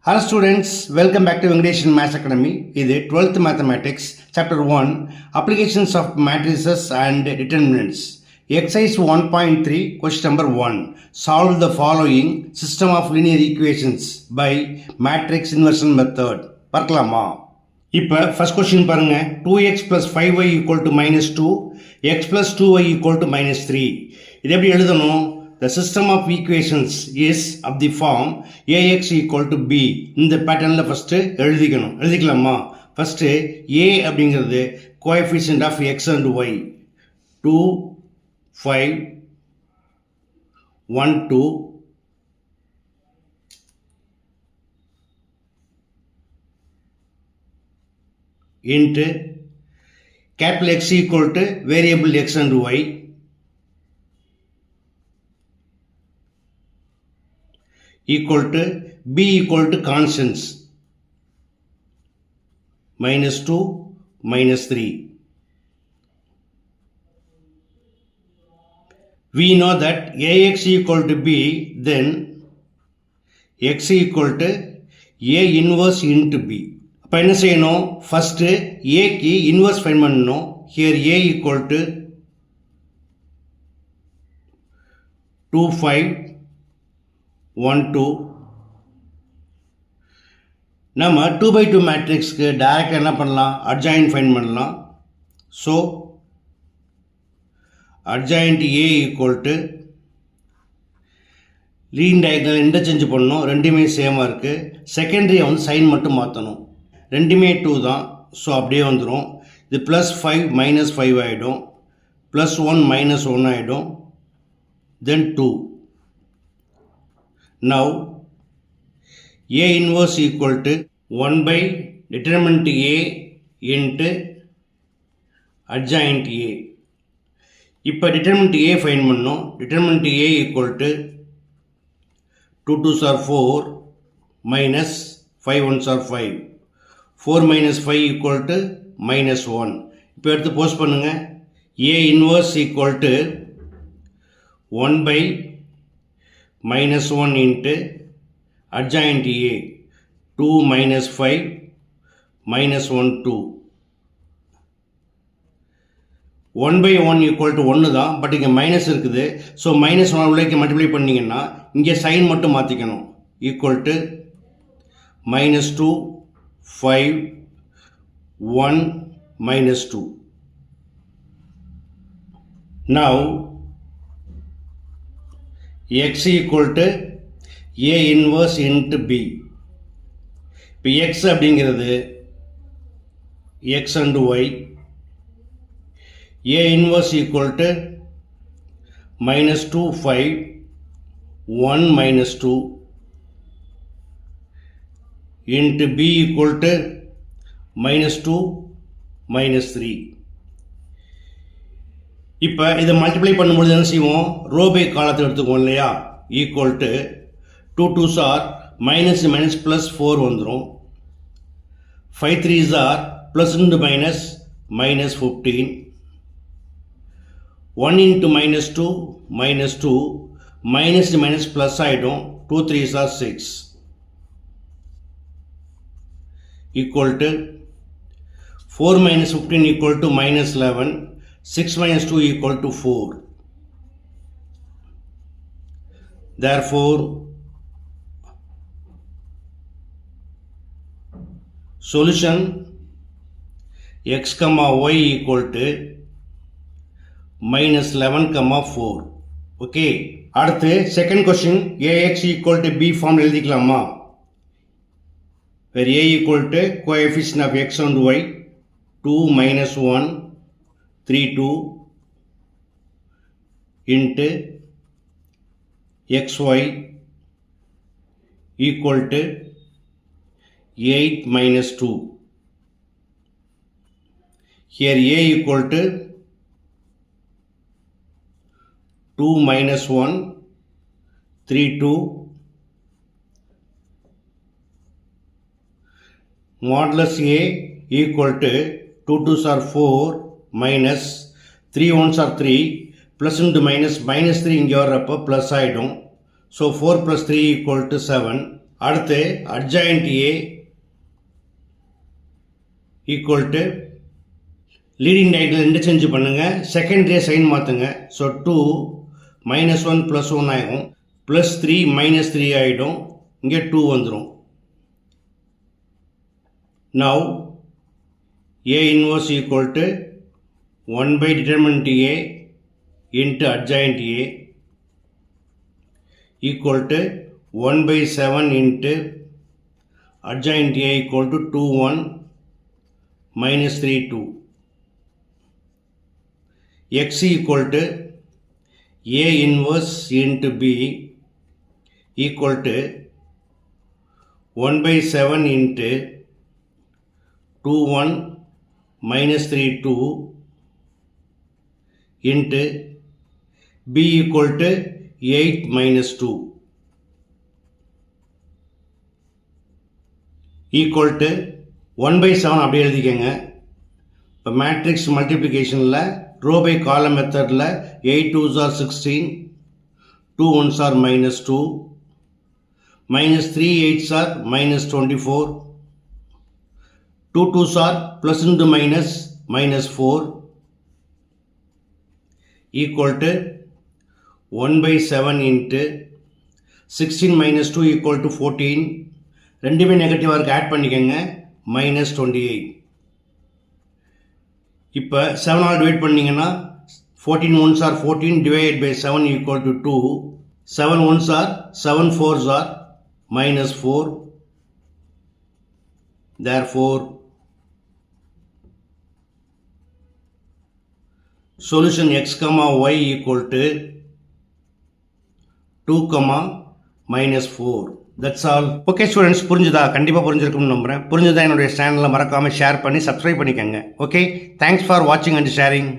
Hello students, welcome back to Venkatesh Maths Academy. இது 12th Mathematics, Chapter 1, Applications of Matrices and Determinants. Exercise 1.3, question number 1. Solve the following system of linear equations by matrix inversion method. பார்க்கலாமா? இப்போ first question பாருங்க. 2x plus 5y equal to minus 2, x plus 2y equal to minus 3. இது எப்படி எழுதணும்? The system of equations is of the form ax equal to b. இந்த பேட்டர்ன்ல first எழுதிக்கலாமா? First a அப்படிங்கிறது coefficient of x and y 2 5 1 2 into capital X equal to variable x and y equal to b equal to constants minus 2 minus 3. We know that ax equal to b, then x equal to a inverse into b. அப்போ என்ன செய்யணும்? First ஏக்கு inverse find பண்ணணும். Here a equal to 2 5 1 2. நம்ம 2 by 2 மேட்ரிக்ஸ்க்கு டைரக்டாக என்ன பண்ணலாம்? Adjoint find பண்ணலாம். So adjoint a equal to lean diagonal interchange பண்ணணும். ரெண்டுமே சேமாக இருக்குது. செகண்டரியை வந்து சைன் மட்டும் மாற்றணும். ரெண்டுமே 2 தான். ஸோ அப்படியே வந்துடும். இது ப்ளஸ் 5 மைனஸ் 5 ஆகிடும். ப்ளஸ் 1 மைனஸ் 1 ஆகிடும். தென் 2. Now a inverse equal to 1 by determinant a into adjoint a. இப்போ determinant a ஃபைண்ட் பண்ணோம். determinant a equal to 2 2s are 4 minus 5 1s are 5. 4 minus 5 equal to minus 1. இப்போ எடுத்து post பண்ணுங்க. a inverse equal to 1 by minus 1 into adjoint a 2 minus 5 minus 1 2. 1 by 1 equal to 1 தான். But இங்கே minus இருக்குது. So minus 1 உள்ளே multiply பண்ணிங்கன்னா இங்கே sign மட்டும் மாற்றிக்கணும். Equal to minus 2 5 1 minus 2. Now x equal to a inverse into b. இப்போ x அப்படிங்கிறது x and y. a inverse equal to minus 2 5 1 minus 2 into b equal to minus 2 minus 3. இப்போ இதை multiply பண்ணும்போது என்ன செய்வோம்? ரோ பை காலத்தை எடுத்துக்குவோம் இல்லையா? Equal to 2 2s are minus minus plus 4 வந்துடும். 5 3s are plus into minus minus 15. 1 into minus 2 minus 2 minus minus plus ஆகிடும். 2 3s are 6 equal to 4 minus 15 equal to minus 11. 6 minus 2 equal to 4. Therefore, solution x comma y equal to minus 11 comma 4. Okay. அடுத்து second question, ax equal to b form எழுதிக்கலாமா? where a equal to coefficient of x and y 2 minus 1 3 2 into xy equal to 8 minus 2. Here a equal to 2 minus 1 3 2 modulus a equal to 2 2s are 4 minus 3 1s are 3 plus into minus 3 இங்கே வர்றப்போ plus ஆகிடும். So 4 plus 3 equal to 7. அடுத்து adjoint A equal to leading diagonal interchange பண்ணுங்கள், second ரே sign மாற்றுங்க. So 2 -1 +1 ஆகும், +3 -3 ஆகிடும், இங்கே 2 வந்துடும். Now A inverse equal to 1 by determinant A into adjoint A equal to 1 by 7 into adjoint A equal to 2 1 minus 3 2. X equal to A inverse into B equal to 1 by 7 into 2 1 minus 3 2 into B equal to 8 minus 2 equal to 1 by 7 அப்படி எழுதிக்கங்க. இப்போ matrix மல்டிப்ளிகேஷனில் row by காலம் மெத்தடில் 8 2s are 16, 2 1s are -2, minus 3 8s are -24, 2 2s are plus into -4 equal to 1 by 7 into 16 minus 2 equal to 14. ரெண்டுமே நெகட்டிவாக இருக்குது, add பண்ணிக்கோங்க, -28. இப்போ 7 all divide பண்ணிங்கன்னா 14 1s are 14 divided by 7 equal to 2. 7 1s are 7 4s are -4. Therefore solution x comma y equal to 2 comma -4. That's all. Okay students, புரிஞ்சுதா? கண்டிப்பாக புரிஞ்சிருக்கும்னு நம்புகிறேன். புரிஞ்சுதா என்னுடைய சேனலில் மறக்காமல் ஷேர் பண்ணி சப்ஸ்கிரைப் பண்ணிக்கோங்க. ஓகே, தேங்க்ஸ் ஃபார் வாட்சிங் அண்ட் ஷேரிங்.